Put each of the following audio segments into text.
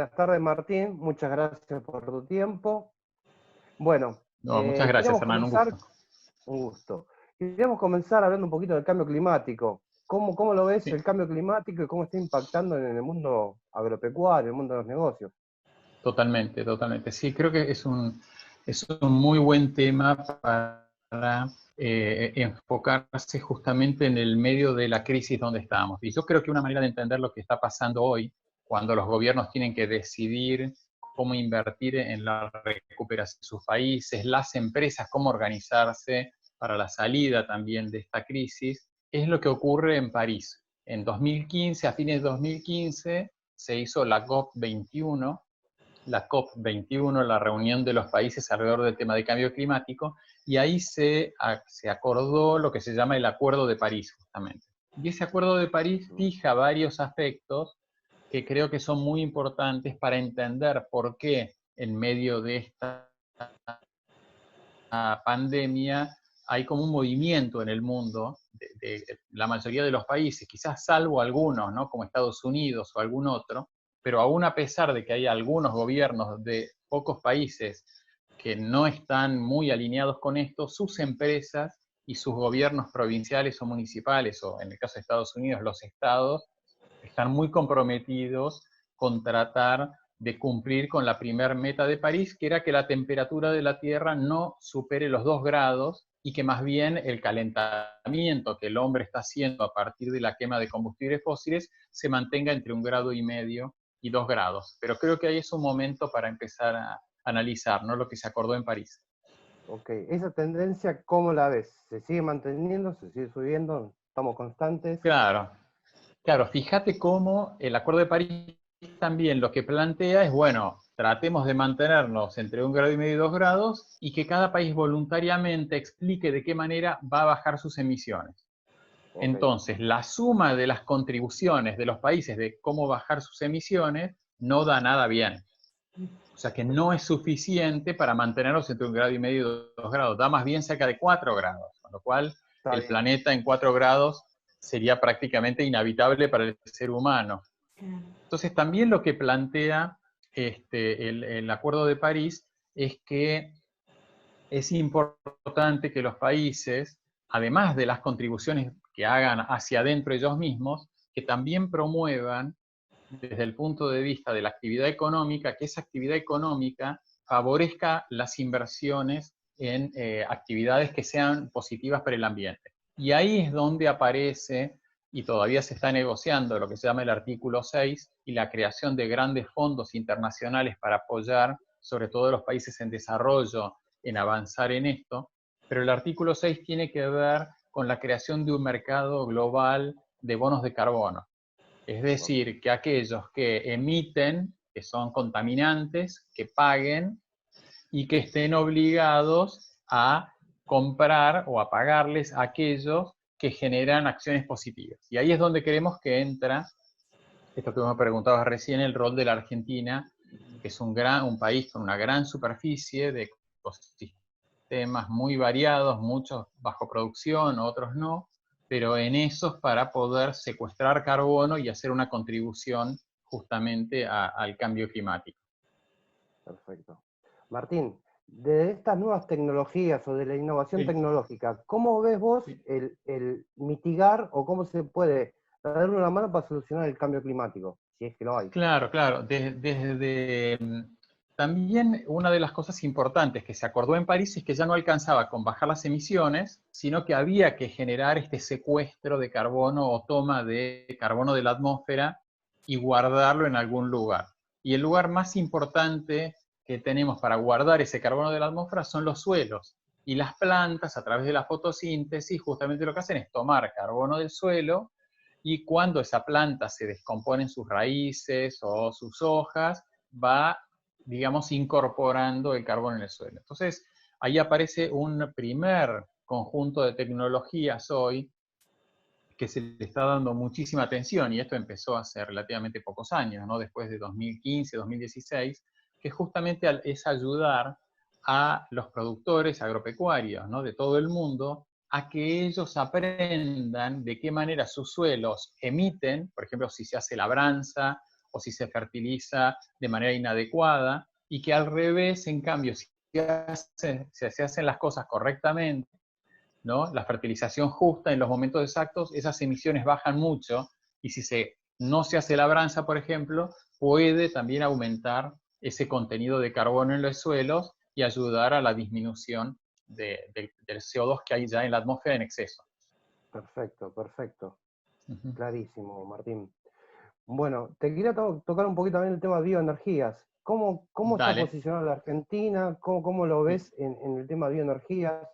Buenas tardes, Martín. Muchas gracias por tu tiempo. Bueno, No, muchas gracias, queríamos Hernán, un comenzar, gusto. un gusto. Queríamos comenzar hablando un poquito del cambio climático. ¿Cómo lo ves Sí, el cambio climático y cómo está impactando en el mundo agropecuario, en el mundo de los negocios? totalmente, totalmente. Sí, creo que es un muy buen tema para enfocarse justamente en el medio de la crisis donde estamos. Y yo creo que una manera de entender lo que está pasando hoy, cuando los gobiernos tienen que decidir cómo invertir en la recuperación de sus países, las empresas, cómo organizarse para la salida también de esta crisis, es lo que ocurre en París. En 2015, a fines de 2015, se hizo la COP21, la reunión de los países alrededor del tema de cambio climático, y ahí se acordó lo que se llama el Acuerdo de París, justamente. Y ese Acuerdo de París fija varios aspectos que creo que son muy importantes para entender por qué en medio de esta pandemia hay como un movimiento en el mundo de la mayoría de los países, quizás salvo algunos, ¿no? Como Estados Unidos o algún otro, pero aún a pesar de que hay algunos gobiernos de pocos países que no están muy alineados con esto, sus empresas y sus gobiernos provinciales o municipales, o en el caso de Estados Unidos, los estados, están muy comprometidos con tratar de cumplir con la primer meta de París, que era que la temperatura de la Tierra no supere los 2 grados y que más bien el calentamiento que el hombre está haciendo a partir de la quema de combustibles fósiles se mantenga entre 1,5 grados y 2 grados. Pero creo que ahí es un momento para empezar a analizar, ¿no?, lo que se acordó en París. Ok, esa tendencia, ¿cómo la ves? ¿Se sigue manteniendo? ¿Se sigue subiendo? ¿Estamos constantes? Claro, claro, fíjate cómo el Acuerdo de París también lo que plantea es, bueno, tratemos de mantenernos entre 1,5 grados y 2 grados y que cada país voluntariamente explique de qué manera va a bajar sus emisiones. Ok, Entonces, la suma de las contribuciones de los países de cómo bajar sus emisiones no da nada bien. O sea que no es suficiente para mantenernos entre 1,5 grados y 2 grados, da más bien cerca de 4 grados, con lo cual está el bien. planeta en 4 grados sería prácticamente inhabitable para el ser humano. Entonces, también lo que plantea el Acuerdo de París es que es importante que los países, además de las contribuciones que hagan hacia adentro ellos mismos, que también promuevan desde el punto de vista de la actividad económica, que esa actividad económica favorezca las inversiones en actividades que sean positivas para el ambiente. Y ahí es donde aparece, y todavía se está negociando, lo que se llama el artículo 6 y la creación de grandes fondos internacionales para apoyar, sobre todo los países en desarrollo, en avanzar en esto. Pero el artículo 6 tiene que ver con la creación de un mercado global de bonos de carbono. Es Ok. decir, que aquellos que emiten, que son contaminantes, que paguen y que estén obligados a comprar o a pagarles a aquellos que generan acciones positivas. Y ahí es donde creemos que entra, esto que me preguntabas recién, el rol de la Argentina, que es un país con una gran superficie de ecosistemas muy variados, muchos bajo producción, otros no, pero en esos para poder secuestrar carbono y hacer una contribución justamente al cambio climático. Perfecto. Martín, de estas nuevas tecnologías o de la innovación Sí, tecnológica, ¿cómo ves vos sí. el mitigar o cómo se puede dar una mano para solucionar el cambio climático? Si es que lo hay. Claro, claro. También una de las cosas importantes que se acordó en París es que ya no alcanzaba con bajar las emisiones, sino que había que generar este secuestro de carbono o toma de carbono de la atmósfera y guardarlo en algún lugar. Y el lugar más importante que tenemos para guardar ese carbono de la atmósfera son los suelos. Y las plantas, a través de la fotosíntesis, justamente lo que hacen es tomar carbono del suelo y cuando esa planta se descompone en sus raíces o sus hojas, va, digamos, incorporando el carbono en el suelo. Entonces, ahí aparece un primer conjunto de tecnologías hoy que se le está dando muchísima atención, y esto empezó hace relativamente pocos años, ¿no?, después de 2015, 2016, que justamente es ayudar a los productores agropecuarios, ¿no?, de todo el mundo, a que ellos aprendan de qué manera sus suelos emiten, por ejemplo, si se hace labranza o si se fertiliza de manera inadecuada, y que al revés, en cambio, si se hacen las cosas correctamente, ¿no? La fertilización justa en los momentos exactos, esas emisiones bajan mucho, y si no se hace labranza, por ejemplo, puede también aumentar ese contenido de carbono en los suelos y ayudar a la disminución del CO2 que hay ya en la atmósfera en exceso. Perfecto, perfecto. Uh-huh. Clarísimo, Martín. Bueno, te quería tocar un poquito también el tema de bioenergías. ¿Cómo está Dale. posicionada la Argentina? ¿Cómo lo ves en el tema de bioenergías?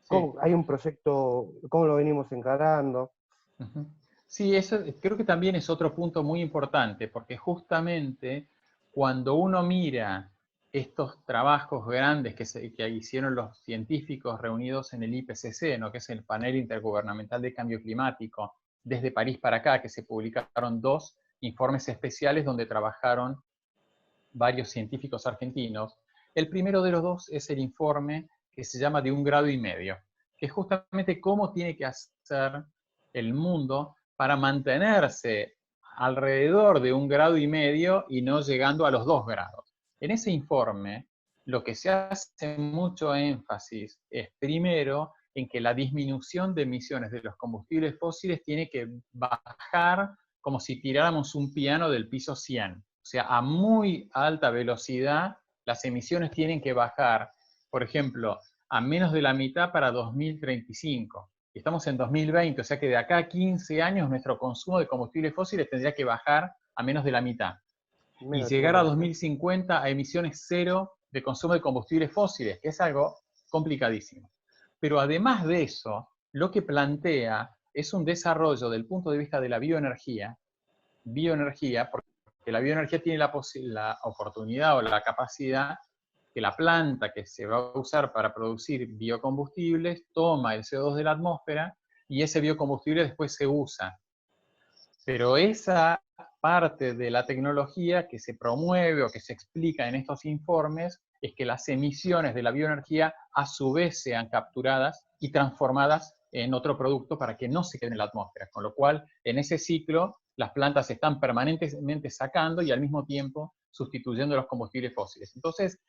Sí. ¿Hay un proyecto? ¿Cómo lo venimos encarando? Uh-huh. Sí, eso creo que también es otro punto muy importante, porque justamente cuando uno mira estos trabajos grandes que hicieron los científicos reunidos en el IPCC, ¿no? Que es el Panel Intergubernamental de Cambio Climático, desde París para acá, que se publicaron 2 informes especiales donde trabajaron varios científicos argentinos. El primero de los 2 es el informe que se llama de 1,5 grados, que es justamente cómo tiene que hacer el mundo para mantenerse alrededor de 1,5 grados y no llegando a los 2 grados. En ese informe, lo que se hace mucho énfasis es, primero, en que la disminución de emisiones de los combustibles fósiles tiene que bajar como si tiráramos un piano del piso 100. O sea, a muy alta velocidad, las emisiones tienen que bajar, por ejemplo, a menos de la mitad para 2035. Estamos en 2020, o sea que de acá a 15 años nuestro consumo de combustibles fósiles tendría que bajar a menos de la mitad. Y Menos del llegar a 50%. 2050 a emisiones cero de consumo de combustibles fósiles, que es algo complicadísimo. Pero además de eso, lo que plantea es un desarrollo del punto de vista de la bioenergía, porque la bioenergía tiene la oportunidad o la capacidad que la planta que se va a usar para producir biocombustibles toma el CO2 de la atmósfera y ese biocombustible después se usa. Pero esa parte de la tecnología que se promueve o que se explica en estos informes es que las emisiones de la bioenergía a su vez sean capturadas y transformadas en otro producto para que no se quede en la atmósfera. Con lo cual, en ese ciclo, las plantas están permanentemente sacando y al mismo tiempo sustituyendo los combustibles fósiles. Entonces,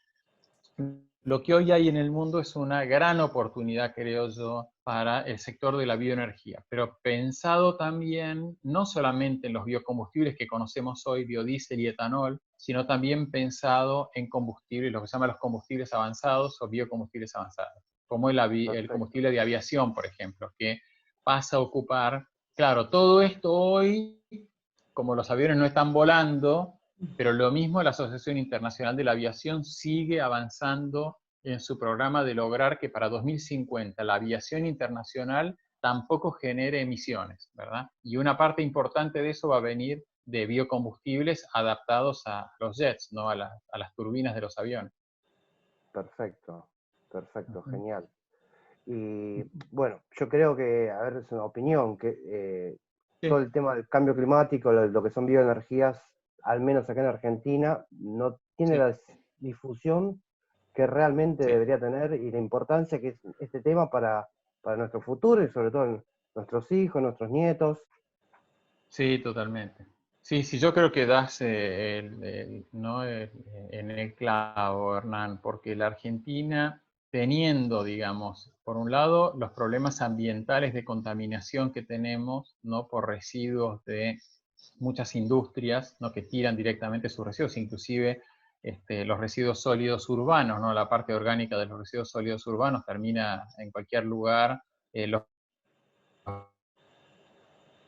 lo que hoy hay en el mundo es una gran oportunidad, creo yo, para el sector de la bioenergía, pero pensado también no solamente en los biocombustibles que conocemos hoy, biodiesel y etanol, sino también pensado en combustibles, lo que se llaman los combustibles avanzados o biocombustibles avanzados, como el Perfecto. combustible de aviación, por ejemplo, que pasa a ocupar, claro, todo esto hoy, como los aviones no están volando, pero lo mismo la Asociación Internacional de la Aviación sigue avanzando en su programa de lograr que para 2050 la aviación internacional tampoco genere emisiones, ¿verdad? Y una parte importante de eso va a venir de biocombustibles adaptados a los jets, ¿no? A las turbinas de los aviones. Perfecto. Perfecto, Uh-huh. genial. Y bueno, yo creo que, a ver, es una opinión, que todo Sí, el tema del cambio climático, lo que son bioenergías, al menos acá en Argentina, no tiene sí, la difusión que realmente sí, debería tener y la importancia que es este tema para nuestro futuro y sobre todo nuestros hijos, nuestros nietos. sí, totalmente. Sí, sí, yo creo que das ¿no? En el clavo, Hernán, porque la Argentina, teniendo, digamos, por un lado, los problemas ambientales de contaminación que tenemos, ¿no? Por residuos de muchas industrias, ¿no? Que tiran directamente sus residuos, inclusive los residuos sólidos urbanos, ¿no? La parte orgánica de los residuos sólidos urbanos termina en cualquier lugar, los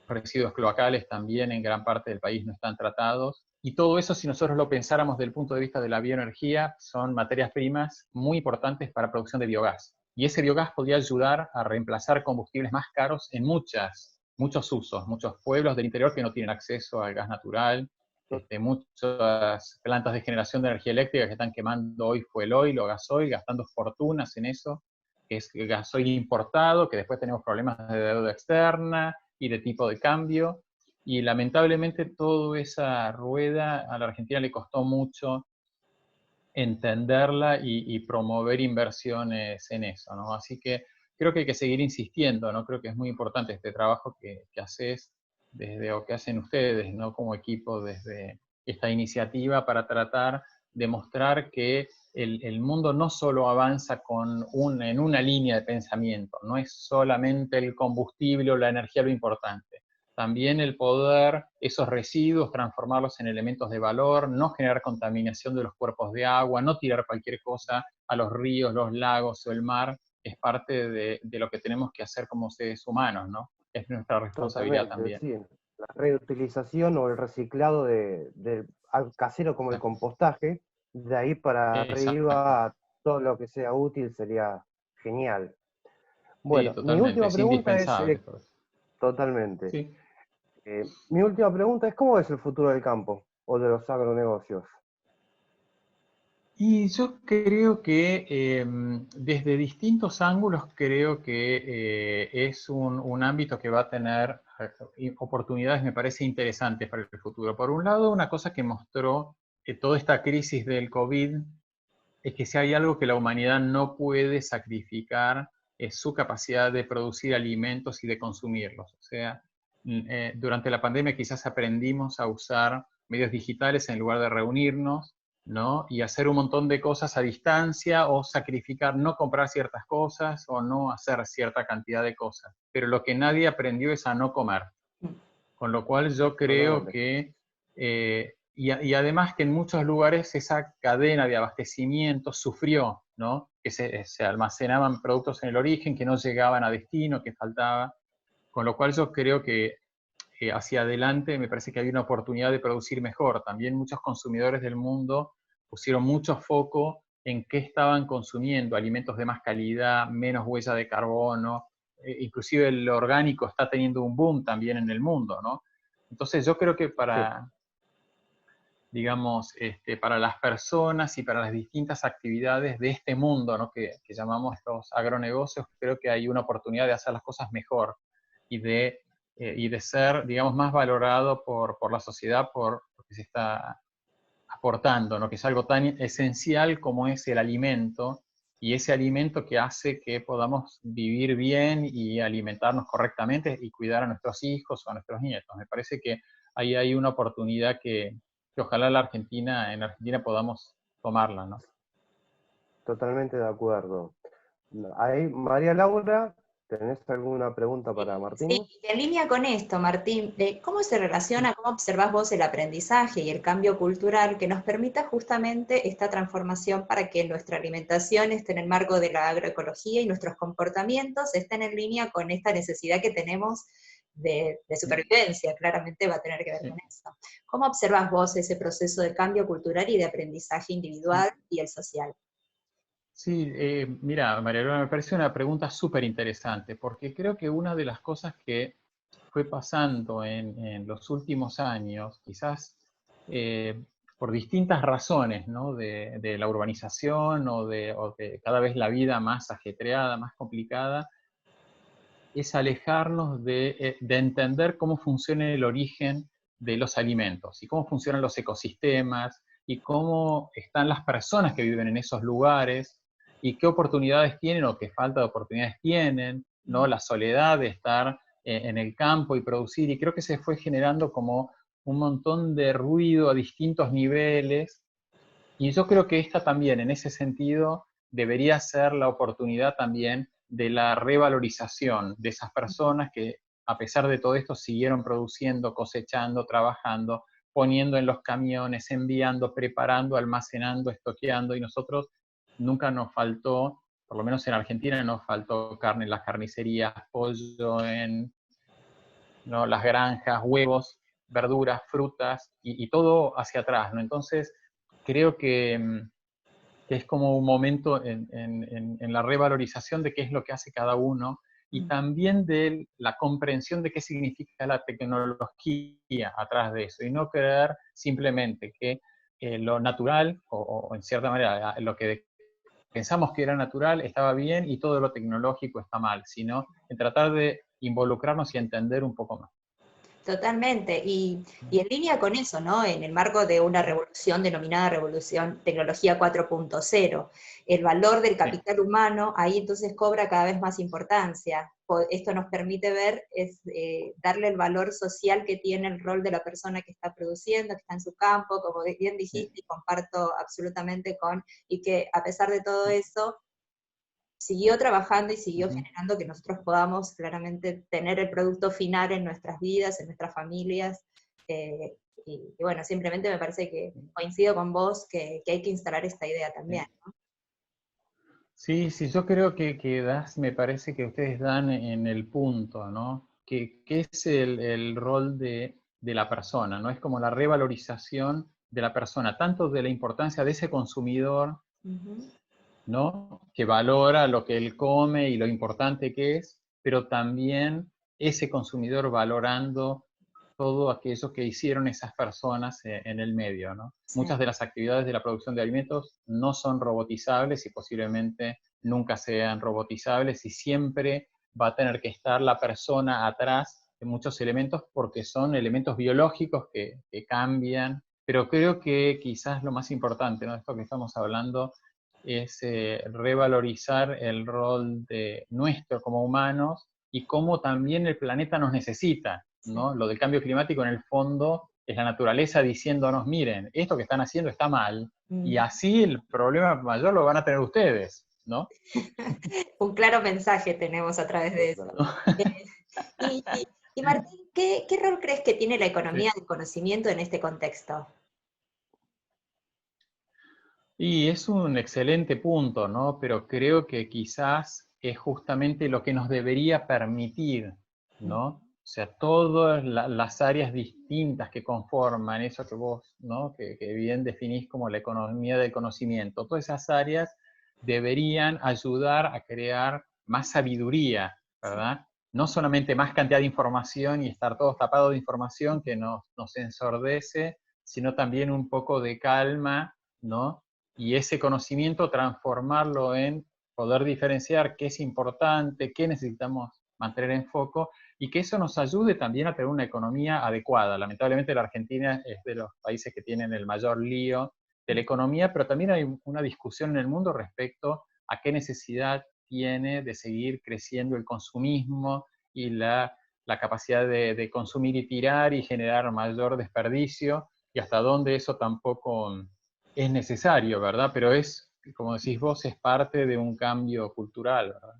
residuos cloacales también en gran parte del país no están tratados. Y todo eso, si nosotros lo pensáramos desde el punto de vista de la bioenergía, son materias primas muy importantes para la producción de biogás. Y ese biogás podría ayudar a reemplazar combustibles más caros en muchos usos, muchos pueblos del interior que no tienen acceso al gas natural, muchas plantas de generación de energía eléctrica que están quemando hoy fuel oil o gasoil, gastando fortunas en eso, que es gasoil importado, que después tenemos problemas de deuda externa, y de tipo de cambio, y lamentablemente toda esa rueda a la Argentina le costó mucho entenderla y promover inversiones en eso, ¿no? Así que creo que hay que seguir insistiendo, ¿no? Creo que es muy importante este trabajo que haces desde, o que hacen ustedes, ¿no? Como equipo desde esta iniciativa para tratar de mostrar que el mundo no solo avanza en una línea de pensamiento, no es solamente el combustible o la energía lo importante. También el poder, esos residuos, transformarlos en elementos de valor, no generar contaminación de los cuerpos de agua, no tirar cualquier cosa a los ríos, los lagos o el mar, es parte de lo que tenemos que hacer como seres humanos, ¿no? Es nuestra responsabilidad Totalmente, también. sí. La reutilización o el reciclado de algo casero como el compostaje, de ahí para Exacto. arriba todo lo que sea útil sería genial. Sí, Bueno, mi totalmente, última es pregunta es, indispensable todo eso. totalmente, Sí. mi última pregunta es, ¿cómo es el futuro del campo o de los agronegocios? Y yo creo que desde distintos ángulos creo que es un ámbito que va a tener oportunidades, me parece, interesantes para el futuro. Por un lado, una cosa que mostró toda esta crisis del COVID es que si hay algo que la humanidad no puede sacrificar es su capacidad de producir alimentos y de consumirlos. O sea, durante la pandemia quizás aprendimos a usar medios digitales en lugar de reunirnos, ¿no? Y hacer un montón de cosas a distancia o sacrificar, no comprar ciertas cosas o no hacer cierta cantidad de cosas. Pero lo que nadie aprendió es a no comer. Con lo cual yo creo Totalmente. que, y además que en muchos lugares esa cadena de abastecimiento sufrió, ¿no? Que se almacenaban productos en el origen, que no llegaban a destino, que faltaba. Con lo cual yo creo que hacia adelante me parece que hay una oportunidad de producir mejor. También muchos consumidores del mundo pusieron mucho foco en qué estaban consumiendo, alimentos de más calidad, menos huella de carbono, inclusive el orgánico está teniendo un boom también en el mundo, ¿no? Entonces yo creo que Sí, digamos, para las personas y para las distintas actividades de este mundo, ¿no? que llamamos estos agronegocios, creo que hay una oportunidad de hacer las cosas mejor y de ser, digamos, más valorado por la sociedad por lo que se está aportando, ¿no? Que es algo tan esencial como es el alimento, y ese alimento que hace que podamos vivir bien y alimentarnos correctamente y cuidar a nuestros hijos o a nuestros nietos. Me parece que ahí hay una oportunidad que ojalá en Argentina podamos tomarla, ¿no? totalmente de acuerdo. Ahí, María Laura, ¿tenés alguna pregunta para Sí, Martín? en línea con esto, Martín, ¿cómo se relaciona, cómo observás vos el aprendizaje y el cambio cultural que nos permita justamente esta transformación para que nuestra alimentación esté en el marco de la agroecología y nuestros comportamientos estén en línea con esta necesidad que tenemos de supervivencia? Claramente va a tener que ver con Sí. eso. ¿Cómo observás vos ese proceso de cambio cultural y de aprendizaje individual y el social? Sí, mira, María Elena, me parece una pregunta súper interesante, porque creo que una de las cosas que fue pasando en los últimos años, quizás eh, por distintas razones, ¿no? De la urbanización o de cada vez la vida más ajetreada, más complicada, es alejarnos de entender cómo funciona el origen de los alimentos y cómo funcionan los ecosistemas y cómo están las personas que viven en esos lugares y qué oportunidades tienen o qué falta de oportunidades tienen, ¿no? La soledad de estar en el campo y producir, y creo que se fue generando como un montón de ruido a distintos niveles, y yo creo que esta también, en ese sentido, debería ser la oportunidad también de la revalorización de esas personas que, a pesar de todo esto, siguieron produciendo, cosechando, trabajando, poniendo en los camiones, enviando, preparando, almacenando, estoqueando, y nosotros nunca nos faltó, por lo menos en Argentina, nos faltó carne en las carnicerías, pollo en, ¿no? Las granjas, huevos, verduras, frutas, y todo hacia atrás, ¿no? Entonces, creo que es como un momento en la revalorización de qué es lo que hace cada uno y también de la comprensión de qué significa la tecnología atrás de eso y no creer simplemente que lo natural o en cierta manera lo que pensamos que era natural estaba bien y todo lo tecnológico está mal, sino en tratar de involucrarnos y entender un poco más. Totalmente, y en línea con eso, ¿no? En el marco de una revolución denominada Revolución Tecnología 4.0, el valor del capital humano ahí entonces cobra cada vez más importancia. Esto nos permite ver, darle el valor social que tiene el rol de la persona que está produciendo, que está en su campo, como bien dijiste, y comparto absolutamente y que a pesar de todo eso, siguió trabajando y siguió generando que nosotros podamos claramente tener el producto final en nuestras vidas, en nuestras familias, y bueno, simplemente me parece que coincido con vos que hay que instalar esta idea también, ¿no? Sí, sí, yo creo que me parece que ustedes dan en el punto, ¿no? Que es el rol de la persona, ¿no? Es como la revalorización de la persona, tanto de la importancia de ese consumidor, ¿no? Que valora lo que él come y lo importante que es, pero también ese consumidor valorando todo aquello que hicieron esas personas en el medio, ¿no? Sí. Muchas de las actividades de la producción de alimentos no son robotizables y posiblemente nunca sean robotizables, y siempre va a tener que estar la persona atrás de muchos elementos porque son elementos biológicos que cambian, pero creo que quizás lo más importante, ¿no? De esto que estamos hablando es revalorizar el rol de nuestro como humanos y cómo también el planeta nos necesita, ¿no? Lo del cambio climático en el fondo es la naturaleza diciéndonos, miren, esto que están haciendo está mal, y así el problema mayor lo van a tener ustedes, ¿no? Un claro mensaje tenemos a través de eso. Y Martín, ¿qué rol crees que tiene la economía del conocimiento en este contexto? Y es un excelente punto, ¿no? Pero creo que quizás es justamente lo que nos debería permitir, ¿no? O sea, todas las áreas distintas que conforman eso que vos, ¿no? Que bien definís como la economía del conocimiento, todas esas áreas deberían ayudar a crear más sabiduría, ¿verdad? No solamente más cantidad de información y estar todos tapados de información que nos ensordece, sino también un poco de calma, ¿no? Y ese conocimiento transformarlo en poder diferenciar qué es importante, qué necesitamos mantener en foco, y que eso nos ayude también a tener una economía adecuada. Lamentablemente la Argentina es de los países que tienen el mayor lío de la economía, pero también hay una discusión en el mundo respecto a qué necesidad tiene de seguir creciendo el consumismo y la capacidad de consumir y tirar y generar mayor desperdicio, y hasta dónde eso tampoco es necesario, ¿verdad? Pero es, como decís vos, es parte de un cambio cultural, ¿verdad?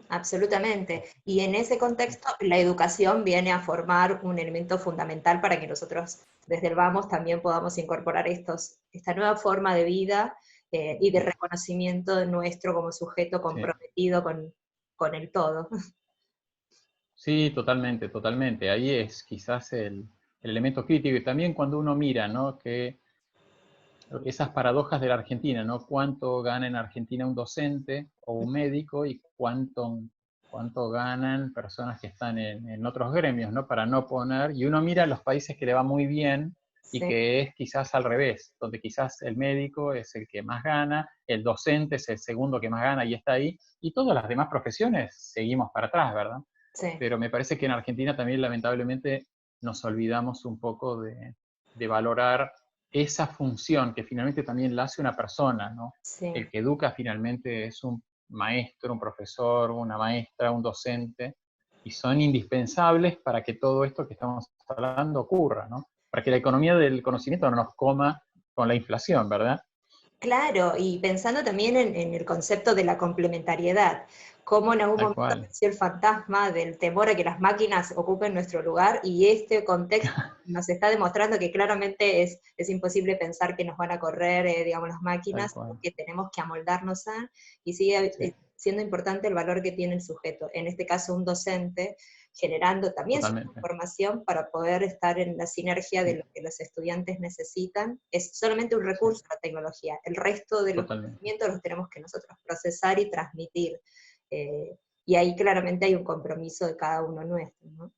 Absolutamente. Y en ese contexto, la educación viene a formar un elemento fundamental para que nosotros desde el Vamos también podamos incorporar esta nueva forma de vida y de reconocimiento de nuestro como sujeto comprometido con el todo. Sí, totalmente, totalmente. Ahí es quizás el elemento crítico. Y también cuando uno mira, ¿no? Que esas paradojas de la Argentina, ¿no? Cuánto gana en Argentina un docente o un médico y cuánto ganan personas que están en otros gremios, ¿no? Para no poner, y uno mira los países que le va muy bien y que es quizás al revés, donde quizás el médico es el que más gana, el docente es el segundo que más gana y está ahí, y todas las demás profesiones seguimos para atrás, ¿verdad? Sí. Pero me parece que en Argentina también lamentablemente nos olvidamos un poco de valorar esa función que finalmente también la hace una persona, ¿no? Sí. El que educa finalmente es un maestro, un profesor, una maestra, un docente, y son indispensables para que todo esto que estamos hablando ocurra, ¿no? Para que la economía del conocimiento no nos coma con la inflación, ¿verdad? Claro, y pensando también en el concepto de la complementariedad, cómo en algún Tal momento cual. apareció el fantasma del temor a que las máquinas ocupen nuestro lugar, y este contexto nos está demostrando que claramente es imposible pensar que nos van a correr, digamos, las máquinas, que tenemos que amoldarnos y sigue siendo importante el valor que tiene el sujeto, en este caso un docente, generando también su formación para poder estar en la sinergia de lo que los estudiantes necesitan. Es solamente un recurso la tecnología, el resto de los conocimientos los tenemos que nosotros procesar y transmitir. Y ahí claramente hay un compromiso de cada uno nuestro, ¿no?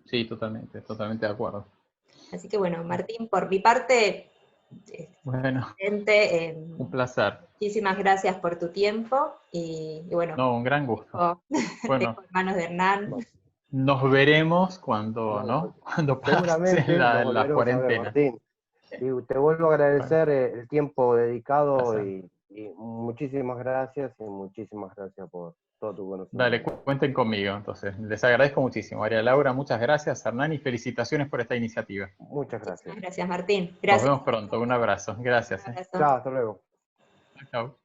Sí, totalmente de acuerdo. Así que bueno, Martín, por mi parte, bueno, un placer. Muchísimas gracias por tu tiempo y bueno, No, un gran gusto. Dejo en manos de Hernán. nos veremos cuando, ¿no? Cuando pase Seguramente la nos volveremos a ver, cuarentena. Martín. Y te vuelvo a agradecer el tiempo dedicado Placer. y muchísimas gracias por todo tu Dale, conocimiento. cuenten conmigo, entonces. Les agradezco muchísimo. María Laura, muchas gracias. Hernán, y felicitaciones por esta iniciativa. Muchas gracias. Muchísimas gracias, Martín. Nos Gracias. vemos pronto. Un abrazo. Gracias. Un abrazo. Chao, hasta luego. Chao.